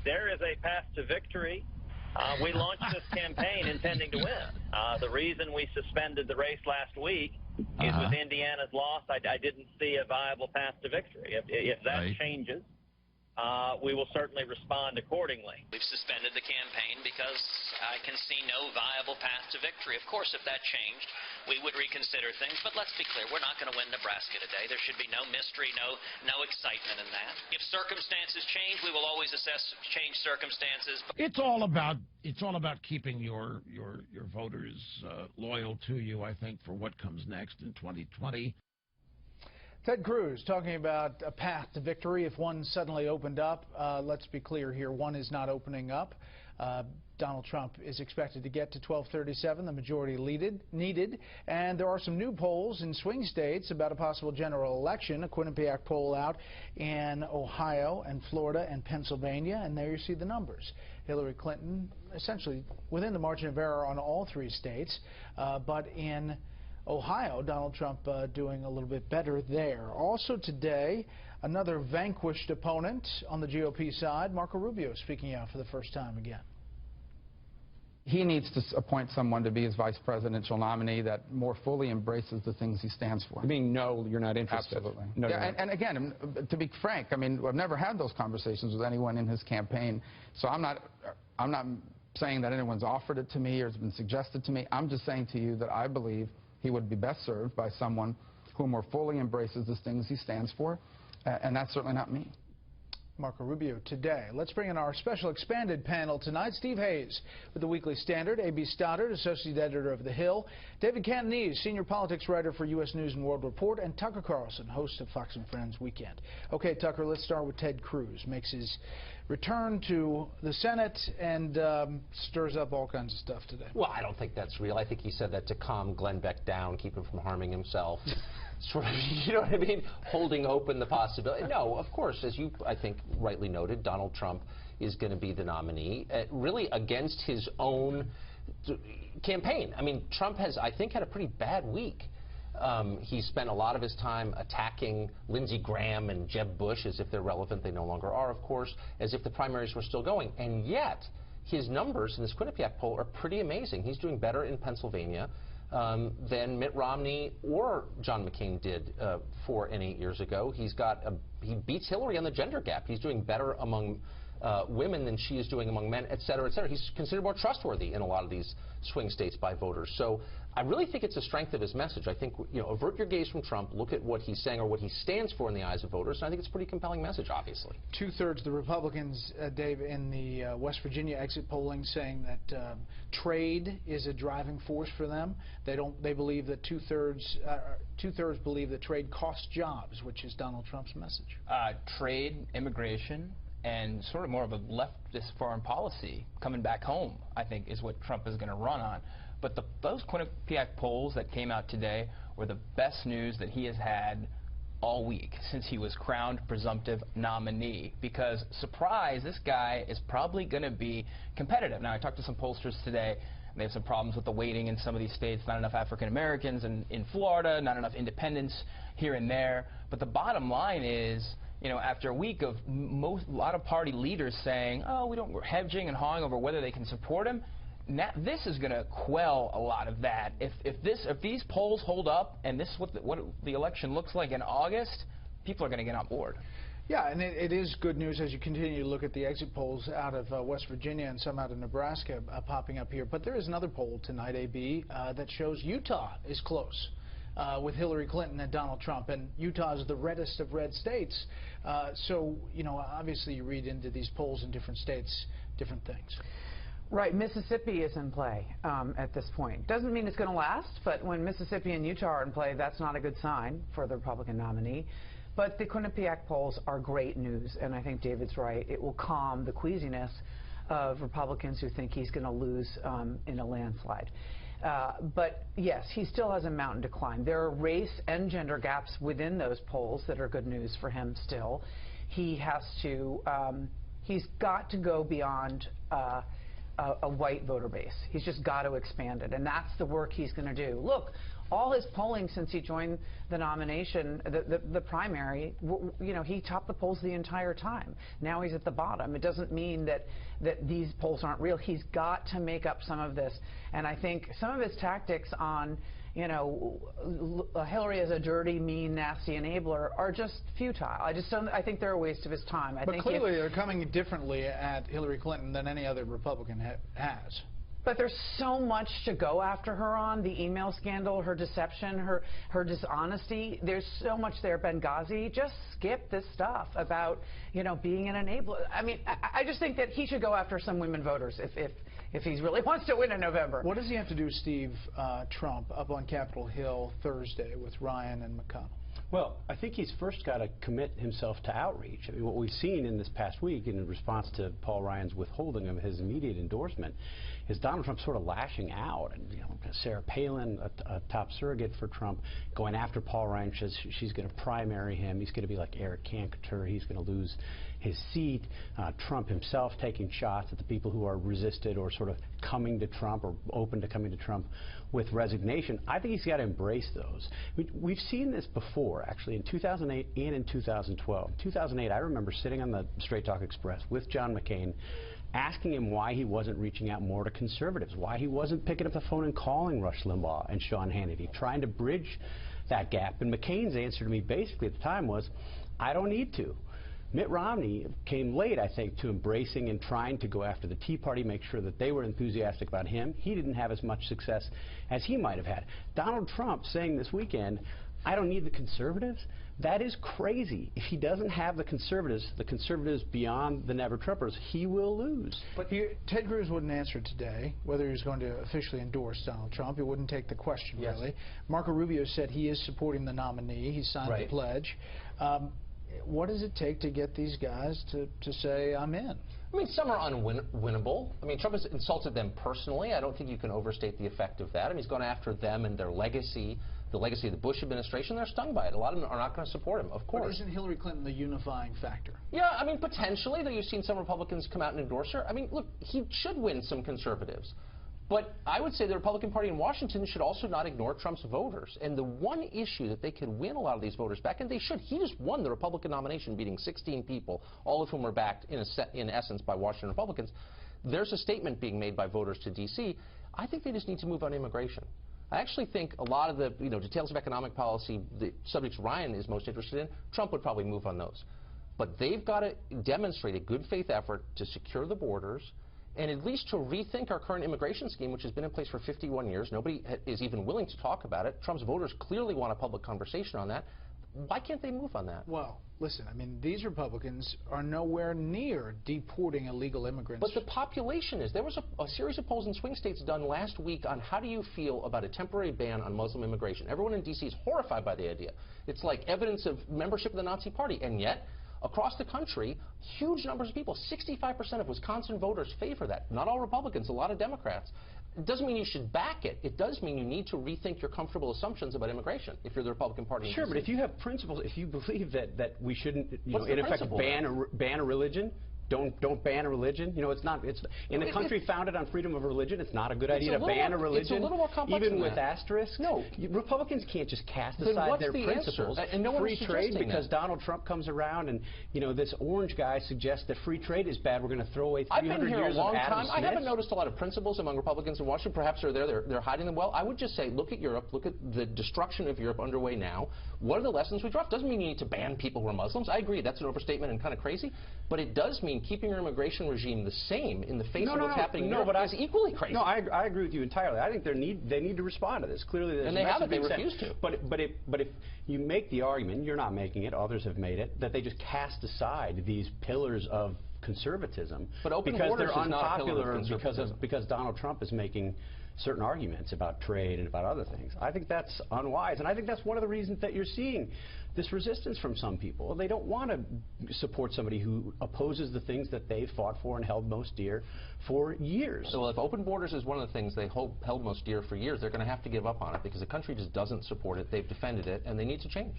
there is a path to victory. We launched this campaign intending to win. The reason we suspended the race last week is with Indiana's loss, I didn't see a viable path to victory. If that changes, we will certainly respond accordingly. We've suspended the campaign because I can see no viable path to victory. Of course, if that changed, we would reconsider things. But let's be clear, we're not going to win Nebraska today. There should be no mystery, no excitement in that. If circumstances change, we will always assess changed circumstances. It's all about keeping your voters loyal to you, I think, for what comes next in 2020. Ted Cruz talking about a path to victory if one suddenly opened up. Let's be clear here, one is not opening up. Donald Trump is expected to get to 1237, the majority needed. And there are some new polls in swing states about a possible general election. A Quinnipiac poll out in Ohio and Florida and Pennsylvania. And there you see the numbers. Hillary Clinton essentially within the margin of error on all three states. But in Ohio, Donald Trump doing a little bit better there. Also today, another vanquished opponent on the GOP side, Marco Rubio, speaking out for the first time again. He needs to appoint someone to be his vice presidential nominee that more fully embraces the things he stands for. Meaning, no, you're not interested. Absolutely. No, yeah, and again, to be frank, I mean, I've never had those conversations with anyone in his campaign, so I'm not saying that anyone's offered it to me or has been suggested to me. I'm just saying to you that I believe he would be best served by someone who more fully embraces the things he stands for, and that's certainly not me. Marco Rubio today. Let's bring in our special expanded panel tonight. Steve Hayes with the Weekly Standard, A.B. Stoddard, Associate Editor of The Hill, David Cantonese, Senior Politics Writer for U.S. News and World Report, and Tucker Carlson, host of Fox and Friends Weekend. Okay, Tucker, let's start with Ted Cruz. Makes his return to the Senate and stirs up all kinds of stuff today. Well, I don't think that's real. I think he said that to calm Glenn Beck down, keep him from harming himself. Sort of, you know what I mean? Holding open the possibility. No, of course, as you, I think, rightly noted, Donald Trump is going to be the nominee, really against his own campaign. I mean, Trump has, I think, had a pretty bad week. He spent a lot of his time attacking Lindsey Graham and Jeb Bush as if they're relevant. They no longer are, of course, as if the primaries were still going. And yet, his numbers in this Quinnipiac poll are pretty amazing. He's doing better in Pennsylvania than Mitt Romney or John McCain did 4 and 8 years ago. He beats Hillary on the gender gap. He's doing better among women than she is doing among men, et cetera, et cetera. He's considered more trustworthy in a lot of these swing states by voters. So I really think it's a strength of his message. I think, you know, avert your gaze from Trump, look at what he's saying or what he stands for in the eyes of voters, and I think it's a pretty compelling message, obviously. Two-thirds of the Republicans, Dave, in the West Virginia exit polling saying that trade is a driving force for them. They believe that two-thirds believe that trade costs jobs, which is Donald Trump's message. Trade, immigration, and sort of more of a leftist foreign policy coming back home, I think, is what Trump is going to run on. But those Quinnipiac polls that came out today were the best news that he has had all week since he was crowned presumptive nominee. Because, surprise, this guy is probably going to be competitive. Now, I talked to some pollsters today. They have some problems with the weighting in some of these states, not enough African Americans in Florida, not enough independents here and there. But the bottom line is, you know, after a week of a lot of party leaders saying, oh, we're hedging and hawing over whether they can support him, now, this is going to quell a lot of that. If these polls hold up and this is what the election looks like in August, people are going to get on board. Yeah, and it is good news as you continue to look at the exit polls out of West Virginia and some out of Nebraska popping up here. But there is another poll tonight, AB, that shows Utah is close with Hillary Clinton and Donald Trump. And Utah is the reddest of red states. So, you know, obviously you read into these polls in different states different things. Right. Mississippi is in play at this point. Doesn't mean it's going to last, but when Mississippi and Utah are in play, that's not a good sign for the Republican nominee. But the Quinnipiac polls are great news, and I think David's right. It will calm the queasiness of Republicans who think he's going to lose in a landslide. But, yes, he still has a mountain to climb. There are race and gender gaps within those polls that are good news for him still. He has to he's got to go beyond a white voter base. He's just got to expand it, and that's the work he's going to do. Look, all his polling since he joined the nomination, the primary, you know, he topped the polls the entire time. Now he's at the bottom. It doesn't mean that these polls aren't real. He's got to make up some of this. And I think some of his tactics on, you know, Hillary as a dirty, mean, nasty enabler are just futile. I just don't. I think they're a waste of his time. But clearly they're coming differently at Hillary Clinton than any other Republican has. But there's so much to go after her on, the email scandal, her deception, her dishonesty. There's so much there. Benghazi, just skip this stuff about, you know, being an enabler. I mean, I just think that he should go after some women voters if he really wants to win in November. What does he have to do, Steve, Trump, up on Capitol Hill Thursday with Ryan and McConnell? Well, I think he's first got to commit himself to outreach. I mean, what we've seen in this past week in response to Paul Ryan's withholding of his immediate endorsement is Donald Trump sort of lashing out. And, you know, Sarah Palin, a top surrogate for Trump, going after Paul Ryan, says she's going to primary him. He's going to be like Eric Cantor. He's going to lose his seat. Trump himself taking shots at the people who are resisted or sort of coming to Trump or open to coming to Trump with resignation. I think he's got to embrace those. We've seen this before, actually, in 2008 and in 2012. In 2008, I remember sitting on the Straight Talk Express with John McCain, asking him why he wasn't reaching out more to conservatives, why he wasn't picking up the phone and calling Rush Limbaugh and Sean Hannity, trying to bridge that gap. And McCain's answer to me basically at the time was, I don't need to. Mitt Romney came late, I think, to embracing and trying to go after the Tea Party, make sure that they were enthusiastic about him. He didn't have as much success as he might have had. Donald Trump saying this weekend, I don't need the conservatives, that is crazy. If he doesn't have the conservatives beyond the Never-Trumpers, he will lose. But Ted Cruz wouldn't answer today whether he was going to officially endorse Donald Trump. He wouldn't take the question, really. Marco Rubio said he is supporting the nominee. He signed the pledge. What does it take to get these guys to say, I'm in? I mean, some are unwinnable. I mean, Trump has insulted them personally. I don't think you can overstate the effect of that. I mean, he's gone after them and their legacy, the legacy of the Bush administration. They're stung by it. A lot of them are not going to support him, of course. But isn't Hillary Clinton the unifying factor? Yeah, I mean, potentially. Though you've seen some Republicans come out and endorse her. I mean, look, he should win some conservatives. But I would say the Republican Party in Washington should also not ignore Trump's voters. And the one issue that they could win a lot of these voters back, and they should, he just won the Republican nomination, beating 16 people, all of whom were backed in essence by Washington Republicans. There's a statement being made by voters to D.C. I think they just need to move on immigration. I actually think a lot of the details of economic policy, the subjects Ryan is most interested in, Trump would probably move on those. But they've got to demonstrate a good faith effort to secure the borders, and at least to rethink our current immigration scheme, which has been in place for 51 years. Nobody is even willing to talk about it. Trump's voters clearly want a public conversation on that. Why can't they move on that? Well, listen, I mean, these Republicans are nowhere near deporting illegal immigrants. But the population is. There was a series of polls in swing states done last week on how do you feel about a temporary ban on Muslim immigration. Everyone in D.C. is horrified by the idea. It's like evidence of membership of the Nazi Party, and yet across the country, huge numbers of people, 65% of Wisconsin voters favor that. Not all Republicans, a lot of Democrats. It doesn't mean you should back it. It does mean you need to rethink your comfortable assumptions about immigration if you're the Republican Party. Sure, but if you have principles, if you believe that we shouldn't, in effect, ban a religion, don't ban a religion. You know, it's in a country founded on freedom of religion. It's not a good idea to ban a religion. It's a little more complex even than with asterisks. No, Republicans can't just cast aside their principles. And no free trade because that. Donald Trump comes around and this orange guy suggests that free trade is bad. We're going to throw away 300 I've been here years a long of Adam time. Smith. I haven't noticed a lot of principles among Republicans in Washington. Perhaps they're hiding them well. I would just say, look at Europe. Look at the destruction of Europe underway now. What are the lessons we draw? It doesn't mean you need to ban people who are Muslims. I agree. That's an overstatement and kind of crazy. But it does mean keeping your immigration regime the same in the face of what's happening in Europe is equally crazy. No, I agree with you entirely. I think they need to respond to this. Clearly, there's and they haven't. They refuse to. But if you make the argument, you're not making it, others have made it, that they just cast aside these pillars of conservatism because they're unpopular because Donald Trump is making certain arguments about trade and about other things. I think that's unwise, and I think that's one of the reasons that you're seeing this resistance from some people. They don't want to support somebody who opposes the things that they fought for and held most dear for years. So if open borders is one of the things they held most dear for years, they're going to have to give up on it because the country just doesn't support it. They've defended it, and they need to change.